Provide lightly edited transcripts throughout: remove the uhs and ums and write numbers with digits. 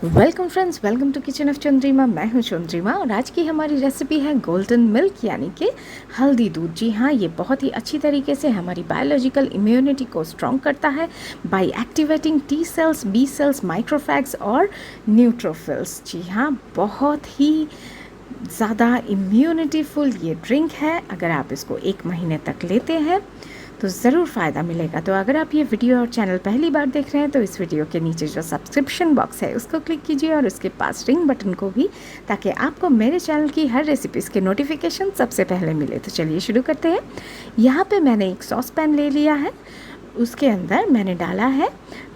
Welcome friends, welcome to kitchen of Chandrima. मैं हूं चंद्रिमा और आज की हमारी रेसिपी है गोल्डन मिल्क यानी कि हल्दी दूध। जी हाँ, ये बहुत ही अच्छी तरीके से हमारी बायोलॉजिकल इम्यूनिटी को स्ट्रॉन्ग करता है by activating T cells, B cells, microphages और न्यूट्रोफिल्स। जी हाँ, बहुत ही ज़्यादा इम्यूनिटीफुल ये ड्रिंक है। अगर आप इसको 1 महीने तक लेते हैं तो ज़रूर फ़ायदा मिलेगा। तो अगर आप ये वीडियो और चैनल पहली बार देख रहे हैं तो इस वीडियो के नीचे जो सब्सक्रिप्शन बॉक्स है उसको क्लिक कीजिए और उसके पास रिंग बटन को भी, ताकि आपको मेरे चैनल की हर रेसिपीज़ के नोटिफिकेशन सबसे पहले मिले। तो चलिए शुरू करते हैं। यहाँ पे मैंने एक सॉस पैन ले लिया है, उसके अंदर मैंने डाला है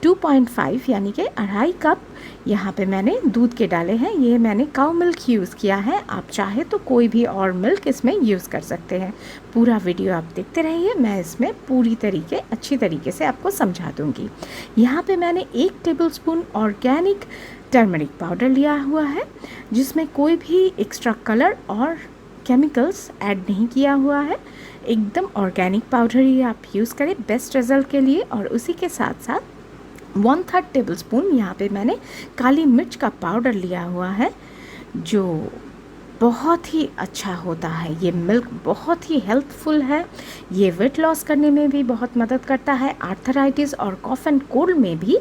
2.5 यानी कि 2.5 कप यहाँ पे मैंने दूध के डाले हैं। ये मैंने काउ मिल्क यूज़ किया है, आप चाहे तो कोई भी और मिल्क इसमें यूज़ कर सकते हैं। पूरा वीडियो आप देखते रहिए, मैं इसमें पूरी तरीके अच्छी तरीके से आपको समझा दूँगी। यहाँ पे मैंने 1 टेबलस्पून ऑर्गेनिक टर्मरिक पाउडर लिया हुआ है, जिसमें कोई भी एक्स्ट्रा कलर और केमिकल्स ऐड नहीं किया हुआ है। एकदम ऑर्गेनिक पाउडर ही आप यूज़ करें बेस्ट रिज़ल्ट के लिए। और उसी के साथ साथ 1/3 टेबलस्पून यहाँ पे मैंने काली मिर्च का पाउडर लिया हुआ है, जो बहुत ही अच्छा होता है। ये मिल्क बहुत ही हेल्थफुल है, ये वेट लॉस करने में भी बहुत मदद करता है। आर्थराइटिस और कॉफ एंड कोल्ड में भी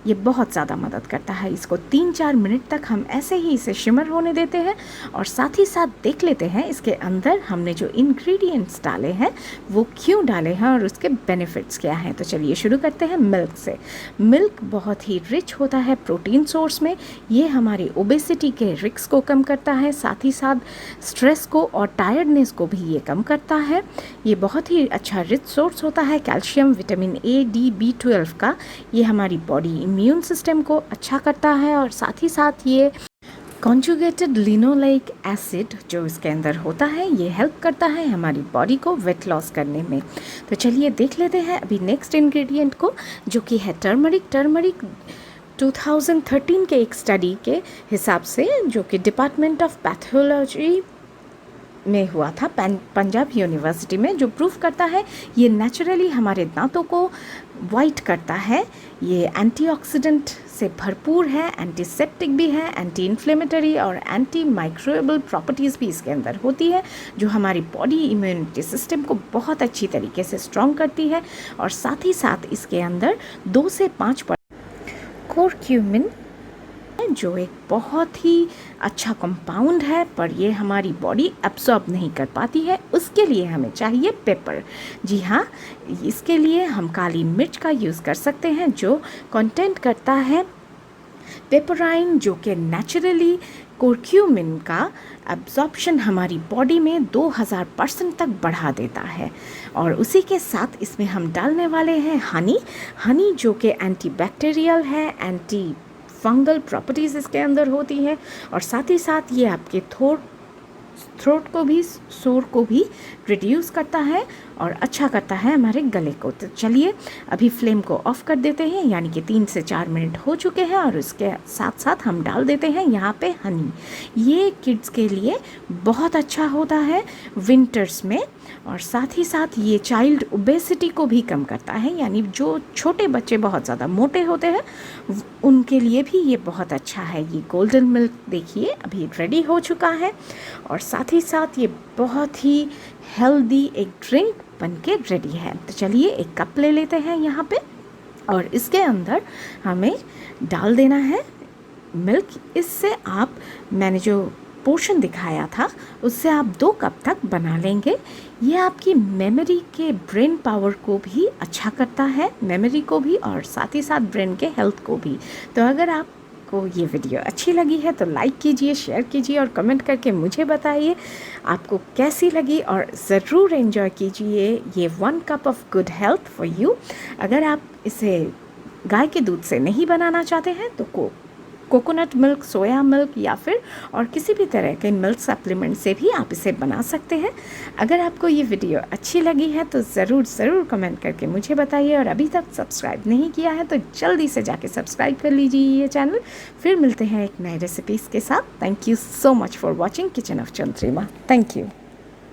ये बहुत ज़्यादा मदद करता है। इसको 3-4 मिनट तक हम ऐसे ही इसे शिमर होने देते हैं और साथ ही साथ देख लेते हैं इसके अंदर हमने जो इंग्रेडिएंट्स डाले हैं वो क्यों डाले हैं और उसके बेनिफिट्स क्या हैं। तो चलिए शुरू करते हैं मिल्क से। मिल्क बहुत ही रिच होता है प्रोटीन सोर्स में। ये हमारी ओबेसिटी के रिस्क को कम करता है, साथ ही साथ स्ट्रेस को और टायर्डनेस को भी ये कम करता है। ये बहुत ही अच्छा रिच सोर्स होता है calcium, vitamin A, D, B12 का। ये हमारी बॉडी इम्यून सिस्टम को अच्छा करता है और साथ ही साथ ये कॉन्जुगेटेड लिनोलेइक एसिड जो इसके अंदर होता है, ये हेल्प करता है हमारी बॉडी को वेट लॉस करने में। तो चलिए देख लेते हैं अभी नेक्स्ट इंग्रेडिएंट को, जो कि है टर्मरिक। टर्मरिक 2013 के एक स्टडी के हिसाब से, जो कि डिपार्टमेंट ऑफ पैथोलॉजी में हुआ था पंजाब यूनिवर्सिटी में, जो प्रूफ करता है ये नेचुरली हमारे दांतों को वाइट करता है। ये एंटीऑक्सीडेंट से भरपूर है, एंटीसेप्टिक भी है, एंटी इन्फ्लेमेटरी और एंटी माइक्रोबियल प्रॉपर्टीज़ भी इसके अंदर होती है, जो हमारी बॉडी इम्यूनिटी सिस्टम को बहुत अच्छी तरीके से स्ट्रॉन्ग करती है। और साथ ही साथ इसके अंदर 2 से 5 कोरक्यूमिन, जो एक बहुत ही अच्छा कंपाउंड है, पर ये हमारी बॉडी एब्सॉर्ब नहीं कर पाती है। उसके लिए हमें चाहिए पेपर। जी हाँ, इसके लिए हम काली मिर्च का यूज़ कर सकते हैं, जो कंटेंट करता है पेपराइन, जो कि नेचुरली कोरक्यूमिन का एब्जॉर्प्शन हमारी बॉडी में 2000% तक बढ़ा देता है। और उसी के साथ इसमें हम डालने वाले हैं हनी, जो कि एंटीबैक्टीरियल है, एंटी फंगल प्रॉपर्टीज़ इसके अंदर होती हैं। और साथ ही साथ ये आपके थ्रोट को भी, सोर को भी रिड्यूस करता है और अच्छा करता है हमारे गले को। तो चलिए अभी फ्लेम को ऑफ़ कर देते हैं, यानी कि 3 से 4 मिनट हो चुके हैं। और उसके साथ साथ हम डाल देते हैं यहाँ पे हनी। ये किड्स के लिए बहुत अच्छा होता है विंटर्स में। और साथ ही साथ ये चाइल्ड ओबेसिटी को भी कम करता है, यानी जो छोटे बच्चे बहुत ज़्यादा मोटे होते हैं उनके लिए भी ये बहुत अच्छा है। ये गोल्डन मिल्क देखिए अभी रेडी हो चुका है और साथ ही साथ ये बहुत ही हेल्दी एक ड्रिंक बनके रेडी है। तो चलिए एक कप ले लेते हैं यहाँ पे और इसके अंदर हमें डाल देना है मिल्क। इससे आप, मैंने जो पोर्शन दिखाया था उससे आप 2 कप तक बना लेंगे। ये आपकी मेमोरी के, ब्रेन पावर को भी अच्छा करता है, मेमोरी को भी और साथ ही साथ ब्रेन के हेल्थ को भी। तो अगर आपको ये वीडियो अच्छी लगी है तो लाइक कीजिए, शेयर कीजिए और कमेंट करके मुझे बताइए आपको कैसी लगी। और ज़रूर एंजॉय कीजिए ये 1 cup of good health for you. अगर आप इसे गाय के दूध से नहीं बनाना चाहते हैं तो कोकोनट मिल्क, सोया मिल्क या फिर और किसी भी तरह के मिल्क सप्लीमेंट से भी आप इसे बना सकते हैं। अगर आपको ये वीडियो अच्छी लगी है तो ज़रूर कमेंट करके मुझे बताइए। और अभी तक सब्सक्राइब नहीं किया है तो जल्दी से जाके सब्सक्राइब कर लीजिए ये चैनल। फिर मिलते हैं एक नए रेसिपीज़ के साथ। Thank you so much for watching kitchen of Chandrima. Thank you.